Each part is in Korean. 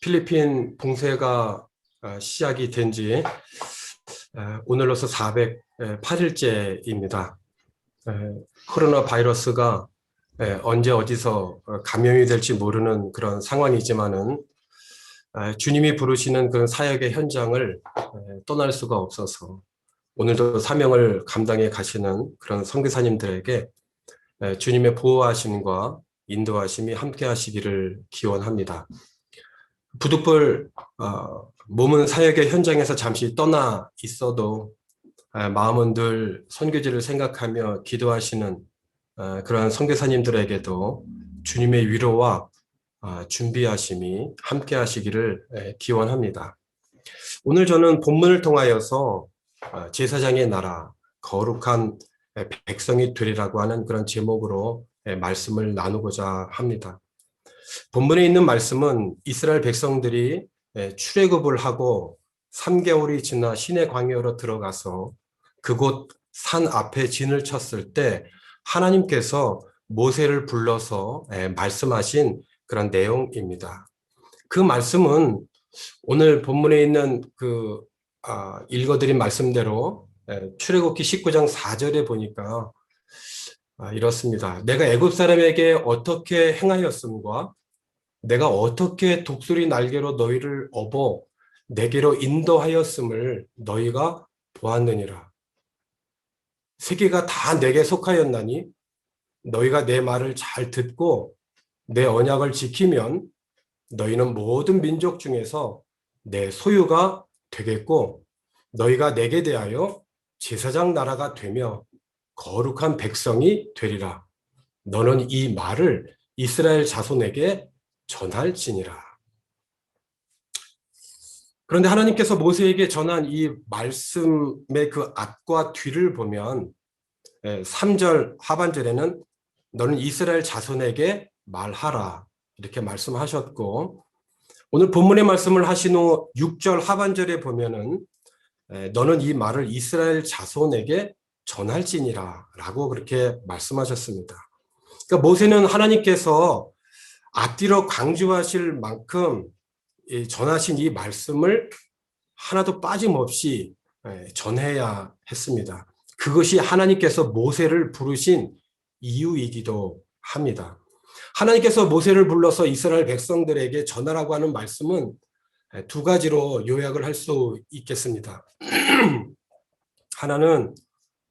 필리핀 봉쇄가 시작이 된 지 오늘로서 408일째입니다. 코로나 바이러스가 언제 어디서 감염이 될지 모르는 그런 상황이지만은 주님이 부르시는 그런 사역의 현장을 떠날 수가 없어서 오늘도 사명을 감당해 가시는 그런 선교사님들에게 주님의 보호하심과 인도하심이 함께 하시기를 기원합니다. 부득불 몸은 사역의 현장에서 잠시 떠나 있어도 마음은 늘 선교지를 생각하며 기도하시는 그러한 선교사님들에게도 주님의 위로와 준비하심이 함께 하시기를 기원합니다. 오늘 저는 본문을 통하여서 제사장의 나라, 거룩한 백성이 되리라고 하는 그런 제목으로 말씀을 나누고자 합니다. 본문에 있는 말씀은 이스라엘 백성들이 출애굽을 하고 3개월이 지나 시내 광야로 들어가서 그곳 산 앞에 진을 쳤을 때 하나님께서 모세를 불러서 말씀하신 그런 내용입니다. 그 말씀은 오늘 본문에 있는 읽어드린 말씀대로 출애굽기 19장 4절에 보니까 이렇습니다. 내가 애굽 사람에게 어떻게 행하였음과 내가 어떻게 독수리 날개로 너희를 업어 내게로 인도하였음을 너희가 보았느니라. 세계가 다 내게 속하였나니 너희가 내 말을 잘 듣고 내 언약을 지키면 너희는 모든 민족 중에서 내 소유가 되겠고 너희가 내게 대하여 제사장 나라가 되며 거룩한 백성이 되리라. 너는 이 말을 이스라엘 자손에게 전할지니라. 그런데 하나님께서 모세에게 전한 이 말씀의 그 앞과 뒤를 보면 3절 하반절에는 너는 이스라엘 자손에게 말하라 이렇게 말씀하셨고, 오늘 본문의 말씀을 하신 후 6절 하반절에 보면은 너는 이 말을 이스라엘 자손에게 전할지니라 라고 그렇게 말씀하셨습니다. 그러니까 모세는 하나님께서 앞뒤로 강조하실 만큼 전하신 이 말씀을 하나도 빠짐없이 전해야 했습니다. 그것이 하나님께서 모세를 부르신 이유이기도 합니다. 하나님께서 모세를 불러서 이스라엘 백성들에게 전하라고 하는 말씀은 두 가지로 요약을 할 수 있겠습니다. 하나는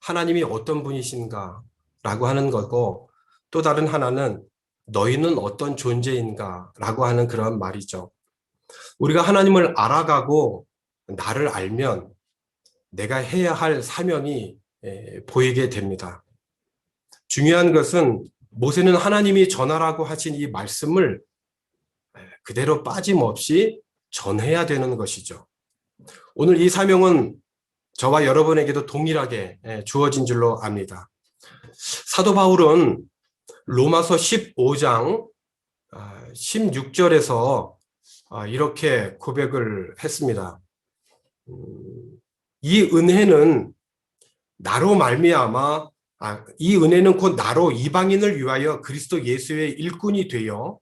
하나님이 어떤 분이신가 라고 하는 거고, 또 다른 하나는 너희는 어떤 존재인가 라고 하는 그런 말이죠. 우리가 하나님을 알아가고 나를 알면 내가 해야 할 사명이 보이게 됩니다. 중요한 것은 모세는 하나님이 전하라고 하신 이 말씀을 그대로 빠짐없이 전해야 되는 것이죠. 오늘 이 사명은 저와 여러분에게도 동일하게 주어진 줄로 압니다. 사도 바울은 로마서 15장 16절에서 이렇게 고백을 했습니다. 이 은혜는 나로 말미암아 이 은혜는 곧 나로 이방인을 위하여 그리스도 예수의 일꾼이 되어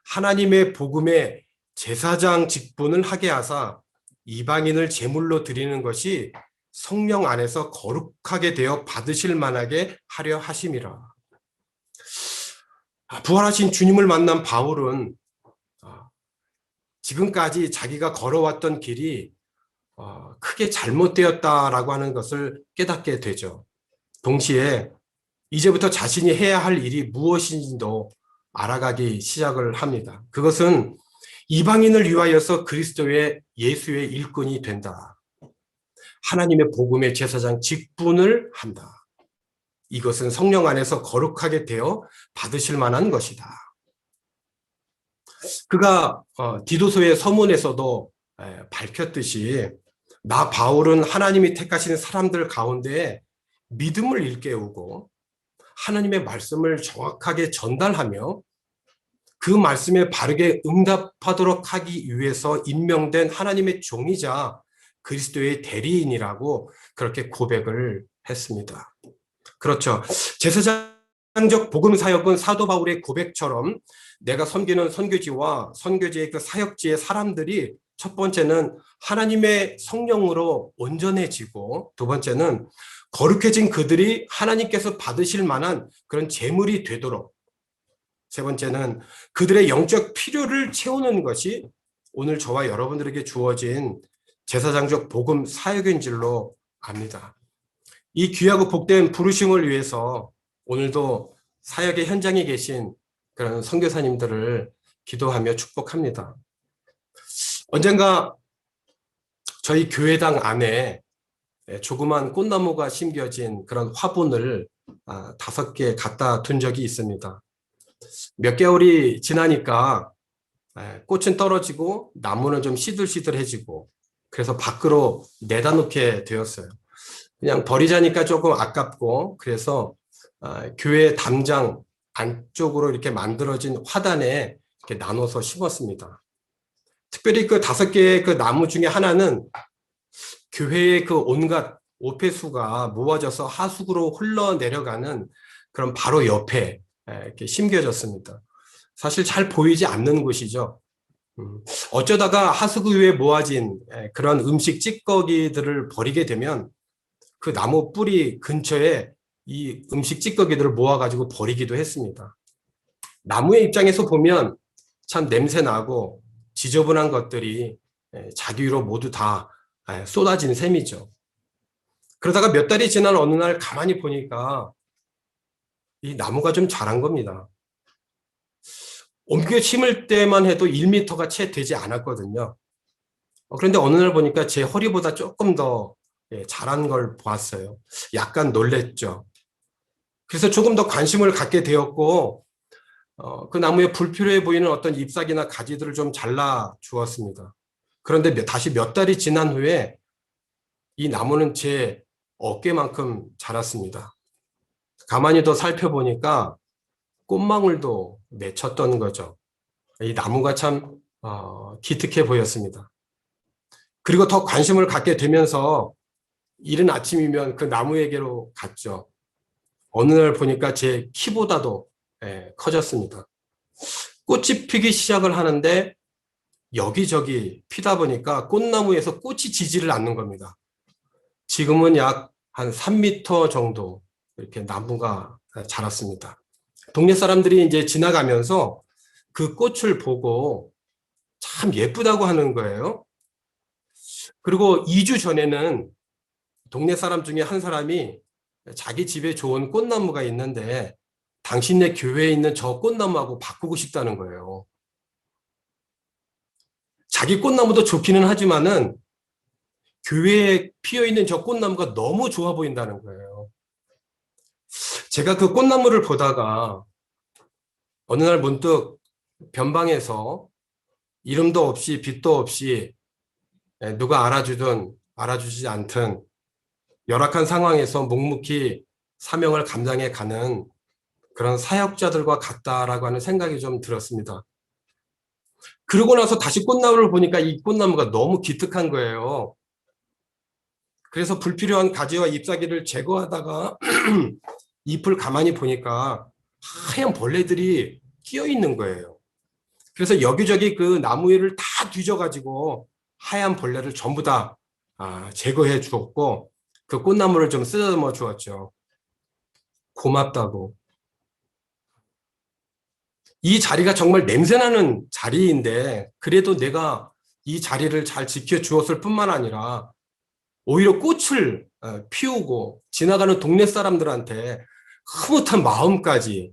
하나님의 복음의 제사장 직분을 하게 하사 이방인을 제물로 드리는 것이 성령 안에서 거룩하게 되어 받으실 만하게 하려 하심이라. 부활하신 주님을 만난 바울은 지금까지 자기가 걸어왔던 길이 크게 잘못되었다라고 하는 것을 깨닫게 되죠. 동시에 이제부터 자신이 해야 할 일이 무엇인지도 알아가기 시작을 합니다. 그것은 이방인을 위하여서 그리스도의 예수의 일꾼이 된다. 하나님의 복음의 제사장 직분을 한다. 이것은 성령 안에서 거룩하게 되어 받으실 만한 것이다. 그가 디도서의 서문에서도 밝혔듯이 나 바울은 하나님이 택하시는 사람들 가운데 믿음을 일깨우고 하나님의 말씀을 정확하게 전달하며 그 말씀에 바르게 응답하도록 하기 위해서 임명된 하나님의 종이자 그리스도의 대리인이라고 그렇게 고백을 했습니다. 그렇죠. 제사장 적 복음 사역은 사도 바울의 고백처럼 내가 섬기는 선교지와 선교지의 그 사역지의 사람들이 첫 번째는 하나님의 성령으로 온전해지고 두 번째는 거룩해진 그들이 하나님께서 받으실 만한 그런 제물이 되도록 세 번째는 그들의 영적 필요를 채우는 것이 오늘 저와 여러분들에게 주어진 제사장적 복음 사역인 줄로 압니다. 이 귀하고 복된 부르심을 위해서 오늘도 사역의 현장에 계신 그런 선교사님들을 기도하며 축복합니다. 언젠가 저희 교회당 안에 조그만 꽃나무가 심겨진 그런 화분을 5개 갖다 둔 적이 있습니다. 몇 개월이 지나니까 꽃은 떨어지고 나무는 좀 시들시들해지고 그래서 밖으로 내다 놓게 되었어요. 그냥 버리자니까 조금 아깝고 그래서 교회 담장 안쪽으로 이렇게 만들어진 화단에 이렇게 나눠서 심었습니다. 특별히 그 5개의 그 나무 중에 하나는 교회의 그 온갖 오폐수가 모아져서 하수구로 흘러내려가는 그런 바로 옆에 이렇게 심겨졌습니다. 사실 잘 보이지 않는 곳이죠. 어쩌다가 하수구 위에 모아진 그런 음식 찌꺼기들을 버리게 되면 그 나무 뿌리 근처에 이 음식 찌꺼기들을 모아가지고 버리기도 했습니다. 나무의 입장에서 보면 참 냄새나고 지저분한 것들이 자기 위로 모두 다 쏟아진 셈이죠. 그러다가 몇 달이 지난 어느 날 가만히 보니까 이 나무가 좀 자란 겁니다. 옮겨 심을 때만 해도 1m가 채 되지 않았거든요. 그런데 어느 날 보니까 제 허리보다 조금 더 자란 걸 보았어요. 약간 놀랬죠. 그래서 조금 더 관심을 갖게 되었고 그 나무에 불필요해 보이는 어떤 잎사귀나 가지들을 좀 잘라 주었습니다. 그런데 다시 몇 달이 지난 후에 이 나무는 제 어깨만큼 자랐습니다. 가만히 더 살펴보니까 꽃망울도 맺혔던 거죠. 이 나무가 참 기특해 보였습니다. 그리고 더 관심을 갖게 되면서 이른 아침이면 그 나무에게로 갔죠. 어느 날 보니까 제 키보다도 커졌습니다. 꽃이 피기 시작을 하는데 여기저기 피다 보니까 꽃나무에서 꽃이 지지를 않는 겁니다. 지금은 약 한 3m 정도 이렇게 나무가 자랐습니다. 동네 사람들이 이제 지나가면서 그 꽃을 보고 참 예쁘다고 하는 거예요. 그리고 2주 전에는 동네 사람 중에 한 사람이 자기 집에 좋은 꽃나무가 있는데 당신네 교회에 있는 저 꽃나무하고 바꾸고 싶다는 거예요. 자기 꽃나무도 좋기는 하지만은 교회에 피어있는 저 꽃나무가 너무 좋아 보인다는 거예요. 제가 그 꽃나무를 보다가 어느 날 문득 변방에서 이름도 없이 빛도 없이 누가 알아주든 알아주지 않든 열악한 상황에서 묵묵히 사명을 감당해 가는 그런 사역자들과 같다라고 하는 생각이 좀 들었습니다. 그러고 나서 다시 꽃나무를 보니까 이 꽃나무가 너무 기특한 거예요. 그래서 불필요한 가지와 잎사귀를 제거하다가 잎을 가만히 보니까 하얀 벌레들이 끼어 있는 거예요. 그래서 여기저기 그 나무 위를 다 뒤져가지고 하얀 벌레를 전부 다 제거해 주었고 그 꽃나무를 좀 쓰다듬어 주었죠. 고맙다고. 이 자리가 정말 냄새나는 자리인데 그래도 내가 이 자리를 잘 지켜주었을 뿐만 아니라 오히려 꽃을 피우고 지나가는 동네 사람들한테 흐뭇한 마음까지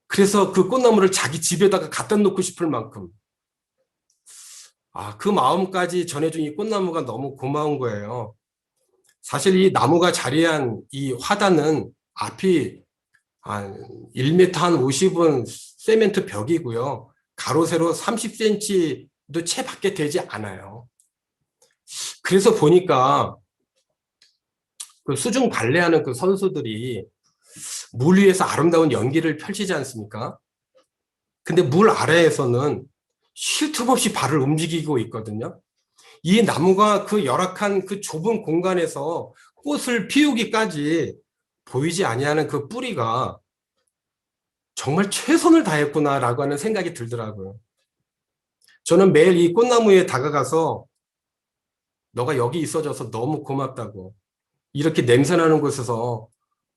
그래서 그 꽃나무를 자기 집에다가 갖다 놓고 싶을 만큼 그 마음까지 전해준 이 꽃나무가 너무 고마운 거예요. 사실 이 나무가 자리한 이 화단은 앞이 한 1m 한 50은 세멘트 벽이고요. 가로 세로 30cm도 채 밖에 되지 않아요. 그래서 보니까 그 수중 발레하는 그 선수들이 물 위에서 아름다운 연기를 펼치지 않습니까? 근데 물 아래에서는 쉴 틈 없이 발을 움직이고 있거든요. 이 나무가 그 열악한 그 좁은 공간에서 꽃을 피우기까지 보이지 아니하는 그 뿌리가 정말 최선을 다했구나라고 하는 생각이 들더라고요. 저는 매일 이 꽃나무에 다가가서 너가 여기 있어줘서 너무 고맙다고, 이렇게 냄새나는 곳에서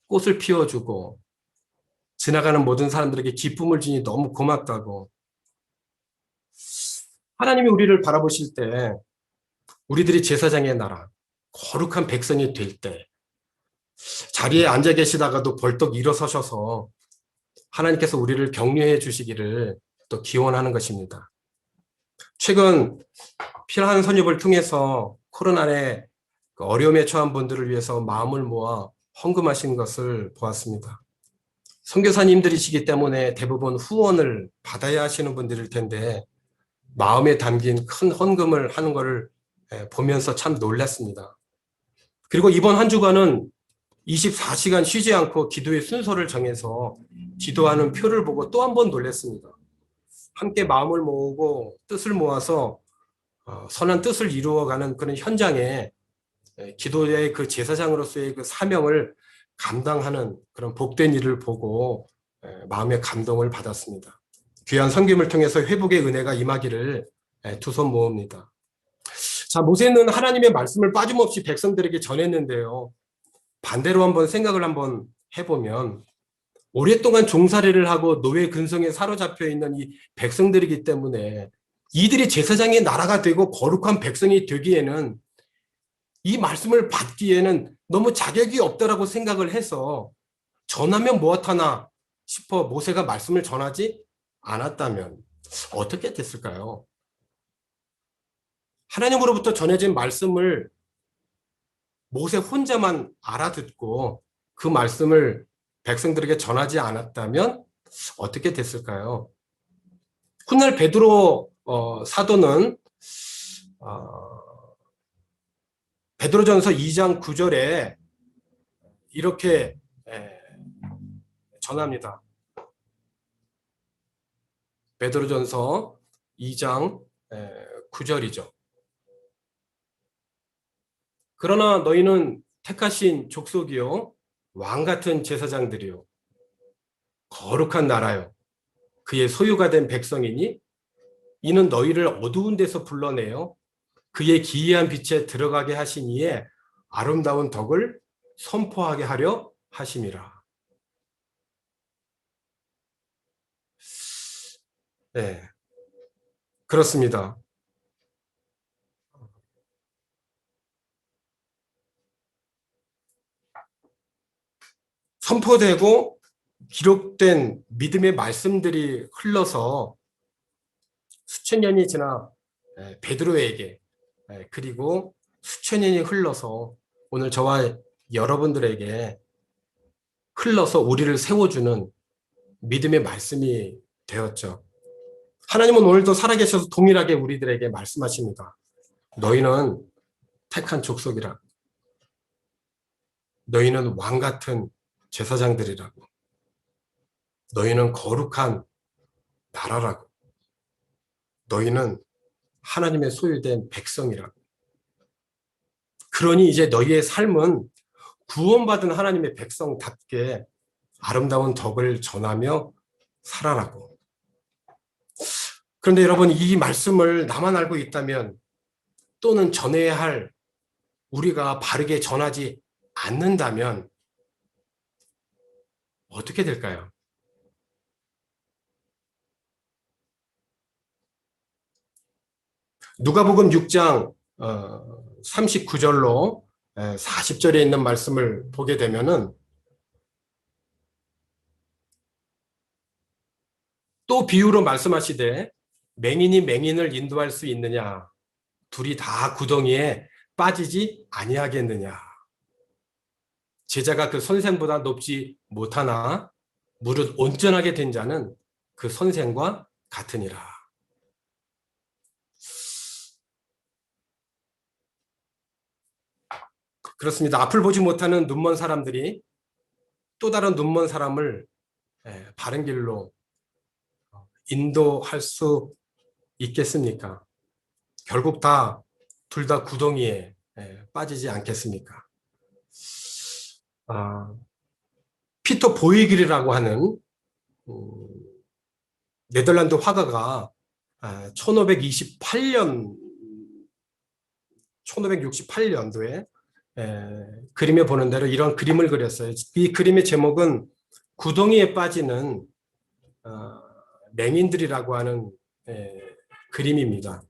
꽃을 피워주고 지나가는 모든 사람들에게 기쁨을 주니 너무 고맙다고. 하나님이 우리를 바라보실 때 우리들이 제사장의 나라, 거룩한 백성이 될 때 자리에 앉아 계시다가도 벌떡 일어서셔서 하나님께서 우리를 격려해 주시기를 또 기원하는 것입니다. 최근 필요한 선입을 통해서 코로나에 어려움에 처한 분들을 위해서 마음을 모아 헌금하신 것을 보았습니다. 선교사님들이시기 때문에 대부분 후원을 받아야 하시는 분들일 텐데 마음에 담긴 큰 헌금을 하는 것을 보면서 참 놀랐습니다. 그리고 이번 한 주간은 24시간 쉬지 않고 기도의 순서를 정해서 기도하는 표를 보고 또 한 번 놀랐습니다. 함께 마음을 모으고 뜻을 모아서 선한 뜻을 이루어가는 그런 현장에 기도의 그 제사장으로서의 그 사명을 감당하는 그런 복된 일을 보고 마음의 감동을 받았습니다. 귀한 섬김을 통해서 회복의 은혜가 임하기를 두 손 모읍니다. 자, 모세는 하나님의 말씀을 빠짐없이 백성들에게 전했는데요. 반대로 한번 생각을 한번 해보면 오랫동안 종살이를 하고 노예 근성에 사로잡혀 있는 이 백성들이기 때문에 이들이 제사장의 나라가 되고 거룩한 백성이 되기에는 이 말씀을 받기에는 너무 자격이 없다라고 생각을 해서 전하면 무엇하나 싶어 모세가 말씀을 전하지 않았다면 어떻게 됐을까요? 하나님으로부터 전해진 말씀을 모세 혼자만 알아듣고 그 말씀을 백성들에게 전하지 않았다면 어떻게 됐을까요? 훗날 베드로 사도는 베드로전서 2장 9절에 이렇게 전합니다. 베드로전서 2장 9절이죠. 그러나 너희는 택하신 족속이요 왕 같은 제사장들이요 거룩한 나라요 그의 소유가 된 백성이니 이는 너희를 어두운 데서 불러내어 그의 기이한 빛에 들어가게 하신 이에 아름다운 덕을 선포하게 하려 하심이라. 네, 그렇습니다. 선포되고 기록된 믿음의 말씀들이 흘러서 수천 년이 지나 베드로에게 그리고 수천 년이 흘러서 오늘 저와 여러분들에게 흘러서 우리를 세워주는 믿음의 말씀이 되었죠. 하나님은 오늘도 살아계셔서 동일하게 우리들에게 말씀하십니다. 너희는 택한 족속이라. 너희는 왕 같은 제사장들이라고. 너희는 거룩한 나라라고. 너희는 하나님의 소유된 백성이라고. 그러니 이제 너희의 삶은 구원받은 하나님의 백성답게 아름다운 덕을 전하며 살아라고. 그런데 여러분, 이 말씀을 나만 알고 있다면 또는 전해야 할 우리가 바르게 전하지 않는다면 어떻게 될까요? 누가복음 6장 39절로 40절에 있는 말씀을 보게 되면은 또 비유로 말씀하시되 맹인이 맹인을 인도할 수 있느냐? 둘이 다 구덩이에 빠지지 아니하겠느냐? 제자가 그 선생보다 높지 못하나 무릇 온전하게 된 자는 그 선생과 같으니라. 그렇습니다. 앞을 보지 못하는 눈먼 사람들이 또 다른 눈먼 사람을 바른 길로 인도할 수 있겠습니까? 결국 둘 다 구덩이에 빠지지 않겠습니까? 피터 보이길이라고 하는 음, 네덜란드 화가가 1528년, 1568년도에 그림에 보는 대로 이런 그림을 그렸어요. 이 그림의 제목은 구덩이에 빠지는 어, 맹인들이라고 하는 그림입니다.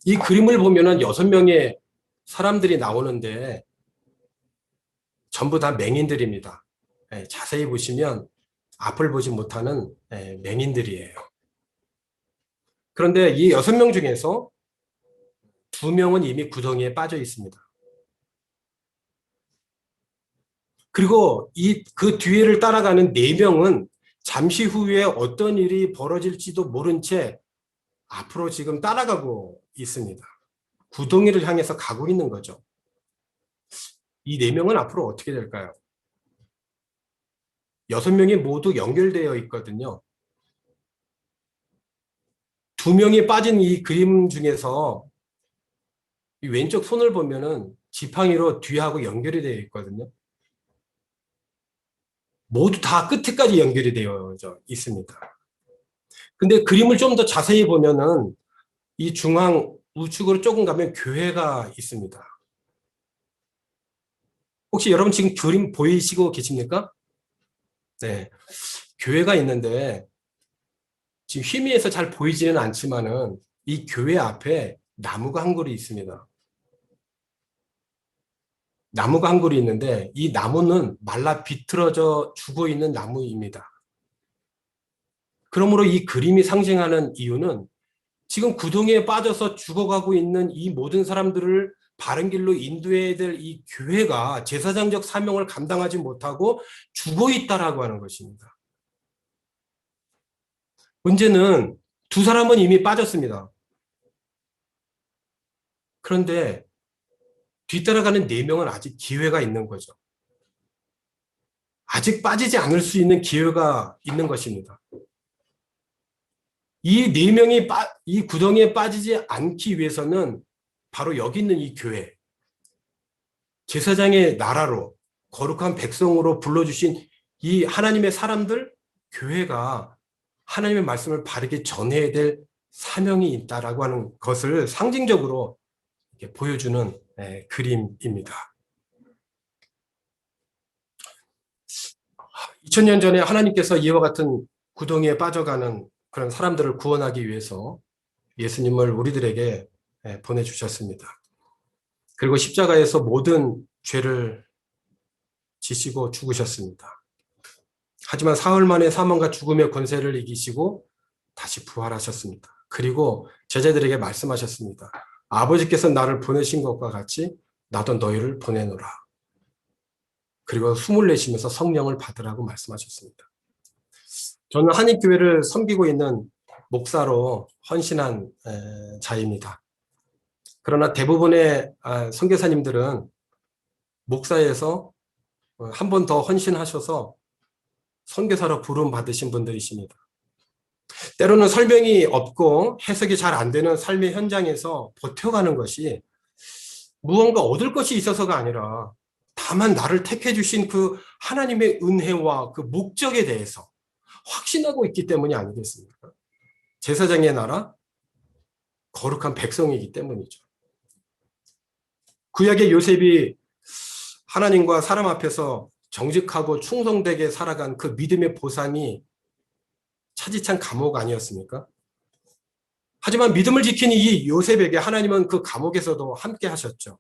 이 그림을 보면은 6명의 사람들이 나오는데 전부 다 맹인들입니다. 자세히 보시면 앞을 보지 못하는 맹인들이에요. 그런데 이 6명 중에서 2명은 이미 구덩이에 빠져 있습니다. 그리고 그 뒤를 따라가는 4명은 잠시 후에 어떤 일이 벌어질지도 모른 채 앞으로 지금 따라가고 있습니다. 구덩이를 향해서 가고 있는 거죠. 이 4명은 앞으로 어떻게 될까요? 6명이 모두 연결되어 있거든요. 2명이 빠진 이 그림 중에서 이 왼쪽 손을 보면은 지팡이로 뒤하고 연결이 되어 있거든요. 모두 다 끝에까지 연결이 되어 있습니다. 근데 그림을 좀 더 자세히 보면은 이 중앙 우측으로 조금 가면 교회가 있습니다. 혹시 여러분 지금 그림 보이시고 계십니까? 네. 교회가 있는데 지금 희미해서 잘 보이지는 않지만은 이 교회 앞에 나무가 한 그루 있습니다. 나무가 한 그루 있는데 이 나무는 말라 비틀어져 죽어 있는 나무입니다. 그러므로 이 그림이 상징하는 이유는 지금 구덩이에 빠져서 죽어가고 있는 이 모든 사람들을 바른 길로 인도해야 될 이 교회가 제사장적 사명을 감당하지 못하고 죽어 있다라고 하는 것입니다. 문제는 2사람은 이미 빠졌습니다. 그런데 뒤따라가는 4명은 아직 기회가 있는 거죠. 아직 빠지지 않을 수 있는 기회가 있는 것입니다. 이 4명이 이 구덩이에 빠지지 않기 위해서는 바로 여기 있는 이 교회, 제사장의 나라로 거룩한 백성으로 불러주신 이 하나님의 사람들, 교회가 하나님의 말씀을 바르게 전해야 될 사명이 있다라고 하는 것을 상징적으로 보여주는 그림입니다. 2000년 전에 하나님께서 이와 같은 구덩이에 빠져가는 그런 사람들을 구원하기 위해서 예수님을 우리들에게 보내주셨습니다. 그리고 십자가에서 모든 죄를 지시고 죽으셨습니다. 하지만 사흘 만에 사망과 죽음의 권세를 이기시고 다시 부활하셨습니다. 그리고 제자들에게 말씀하셨습니다. 아버지께서 나를 보내신 것과 같이 나도 너희를 보내노라. 그리고 숨을 내쉬면서 성령을 받으라고 말씀하셨습니다. 저는 한인교회를 섬기고 있는 목사로 헌신한 자입니다. 그러나 대부분의 선교사님들은 목사에서 한 번 더 헌신하셔서 선교사로 부름 받으신 분들이십니다. 때로는 설명이 없고 해석이 잘 안 되는 삶의 현장에서 버텨가는 것이 무언가 얻을 것이 있어서가 아니라 다만 나를 택해 주신 그 하나님의 은혜와 그 목적에 대해서 확신하고 있기 때문이 아니겠습니까? 제사장의 나라, 거룩한 백성이기 때문이죠. 구약의 요셉이 하나님과 사람 앞에서 정직하고 충성되게 살아간 그 믿음의 보상이 차지찬 감옥 아니었습니까? 하지만 믿음을 지킨 이 요셉에게 하나님은 그 감옥에서도 함께 하셨죠.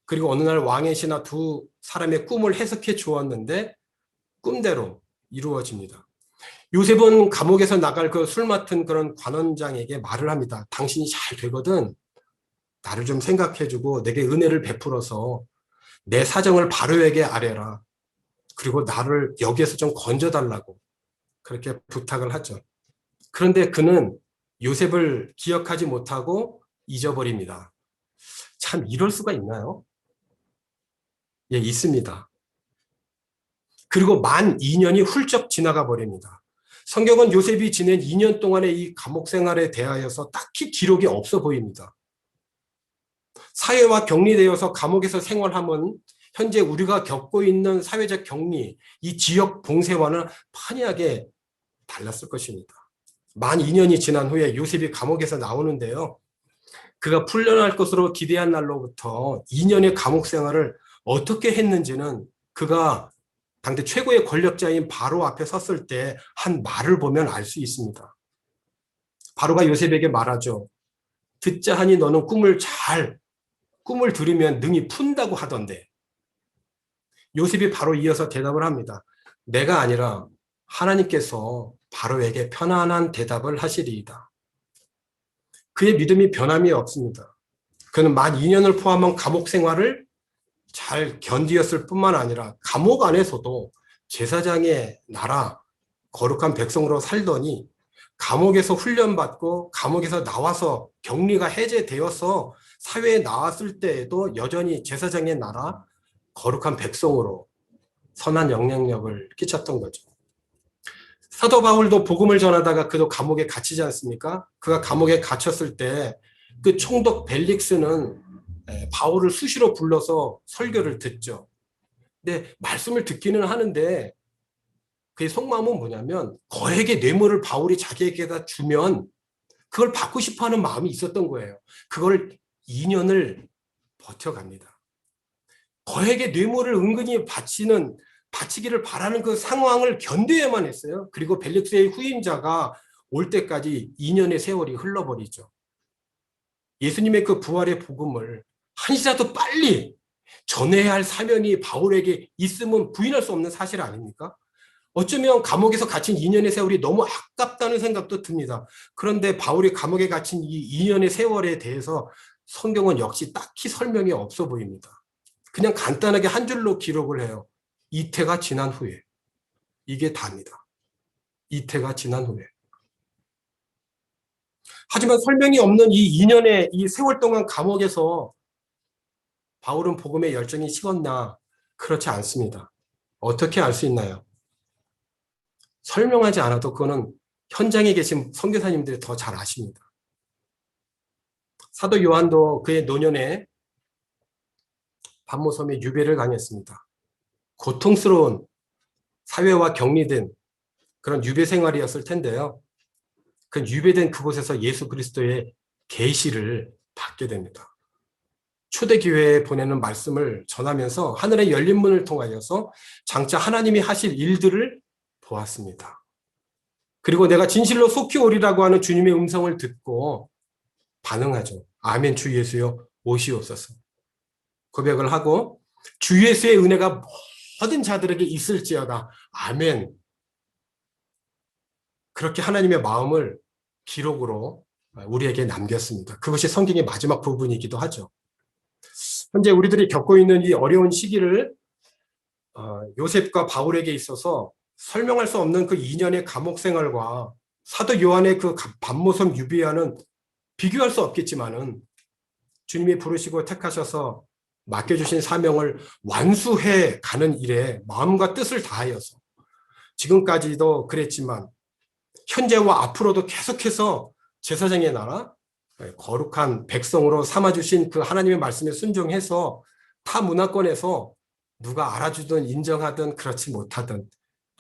그리고 어느 날 왕의 신하 2사람의 꿈을 해석해 주었는데 꿈대로 이루어집니다. 요셉은 감옥에서 나갈 그 술 맡은 그런 관원장에게 말을 합니다. 당신이 잘 되거든. 나를 좀 생각해주고 내게 은혜를 베풀어서 내 사정을 바로에게 아뢰라. 그리고 나를 여기에서 좀 건져달라고 그렇게 부탁을 하죠. 그런데 그는 요셉을 기억하지 못하고 잊어버립니다. 참 이럴 수가 있나요? 예, 있습니다. 그리고 만 2년이 훌쩍 지나가 버립니다. 성경은 요셉이 지낸 2년 동안의 이 감옥 생활에 대하여서 딱히 기록이 없어 보입니다. 사회와 격리되어서 감옥에서 생활하면 현재 우리가 겪고 있는 사회적 격리, 이 지역 봉쇄와는 판이하게 달랐을 것입니다. 만 2년이 지난 후에 요셉이 감옥에서 나오는데요. 그가 풀려날 것으로 기대한 날로부터 2년의 감옥 생활을 어떻게 했는지는 그가 당대 최고의 권력자인 바로 앞에 섰을 때 한 말을 보면 알 수 있습니다. 바로가 요셉에게 말하죠. 듣자 하니 너는 꿈을 들으면 능히 푼다고 하던데. 요셉이 바로 이어서 대답을 합니다. 내가 아니라 하나님께서 바로에게 편안한 대답을 하시리이다. 그의 믿음이 변함이 없습니다. 그는 만 2년을 포함한 감옥 생활을 잘 견디었을 뿐만 아니라 감옥 안에서도 제사장의 나라, 거룩한 백성으로 살더니 감옥에서 훈련받고 감옥에서 나와서 격리가 해제되어서 사회에 나왔을 때에도 여전히 제사장의 나라, 거룩한 백성으로 선한 영향력을 끼쳤던 거죠. 사도 바울도 복음을 전하다가 그도 감옥에 갇히지 않습니까? 그가 감옥에 갇혔을 때 그 총독 벨릭스는 바울을 수시로 불러서 설교를 듣죠. 근데 말씀을 듣기는 하는데 그의 속마음은 뭐냐면 거액의 뇌물을 바울이 자기에게다 주면 그걸 받고 싶어하는 마음이 있었던 거예요. 그걸 2년을 버텨갑니다. 거액의 뇌물을 은근히 바치기를 바라는 그 상황을 견뎌야만 했어요. 그리고 벨릭스의 후임자가 올 때까지 2년의 세월이 흘러버리죠. 예수님의 그 부활의 복음을 한시라도 빨리 전해야 할 사명이 바울에게 있음은 부인할 수 없는 사실 아닙니까? 어쩌면 감옥에서 갇힌 2년의 세월이 너무 아깝다는 생각도 듭니다. 그런데 바울이 감옥에 갇힌 이 2년의 세월에 대해서 성경은 역시 딱히 설명이 없어 보입니다. 그냥 간단하게 한 줄로 기록을 해요. 이태가 지난 후에. 이게 답니다. 이태가 지난 후에. 하지만 설명이 없는 이 2년의 이 세월 동안 감옥에서 바울은 복음의 열정이 식었나? 그렇지 않습니다. 어떻게 알 수 있나요? 설명하지 않아도 그거는 현장에 계신 선교사님들이 더 잘 아십니다. 사도 요한도 그의 노년에 반모섬에 유배를 당했습니다. 고통스러운 사회와 격리된 그런 유배 생활이었을 텐데요. 그 유배된 그곳에서 예수 그리스도의 계시를 받게 됩니다. 초대교회에 보내는 말씀을 전하면서 하늘의 열린 문을 통하여서 장차 하나님이 하실 일들을 보았습니다. 그리고 내가 진실로 속히 오리라고 하는 주님의 음성을 듣고 반응하죠. 아멘 주 예수여 오시옵소서. 고백을 하고 주 예수의 은혜가 모든 자들에게 있을지어다. 아멘. 그렇게 하나님의 마음을 기록으로 우리에게 남겼습니다. 그것이 성경의 마지막 부분이기도 하죠. 현재 우리들이 겪고 있는 이 어려운 시기를 요셉과 바울에게 있어서 설명할 수 없는 그 2년의 감옥 생활과 사도 요한의 그 반모섬 유비와는 비교할 수 없겠지만은 주님이 부르시고 택하셔서 맡겨주신 사명을 완수해 가는 일에 마음과 뜻을 다하여서 지금까지도 그랬지만 현재와 앞으로도 계속해서 제사장의 나라, 거룩한 백성으로 삼아주신 그 하나님의 말씀에 순종해서 타 문화권에서 누가 알아주든 인정하든 그렇지 못하든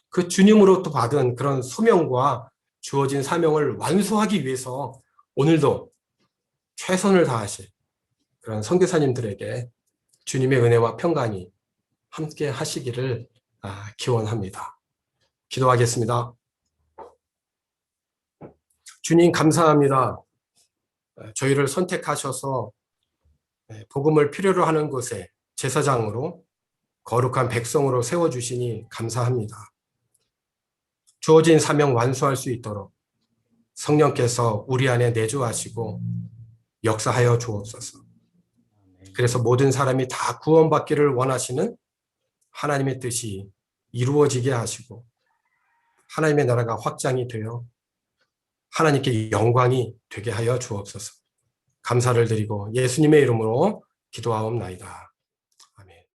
그 주님으로부터 받은 그런 소명과 주어진 사명을 완수하기 위해서 오늘도 최선을 다하실 그런 선교사님들에게 주님의 은혜와 평강이 함께 하시기를 기원합니다. 기도하겠습니다. 주님 감사합니다. 저희를 선택하셔서 복음을 필요로 하는 곳에 제사장으로 거룩한 백성으로 세워주시니 감사합니다. 주어진 사명 완수할 수 있도록 성령께서 우리 안에 내주하시고 역사하여 주옵소서. 그래서 모든 사람이 다 구원받기를 원하시는 하나님의 뜻이 이루어지게 하시고 하나님의 나라가 확장이 되어 하나님께 영광이 되게 하여 주옵소서. 감사를 드리고 예수님의 이름으로 기도하옵나이다.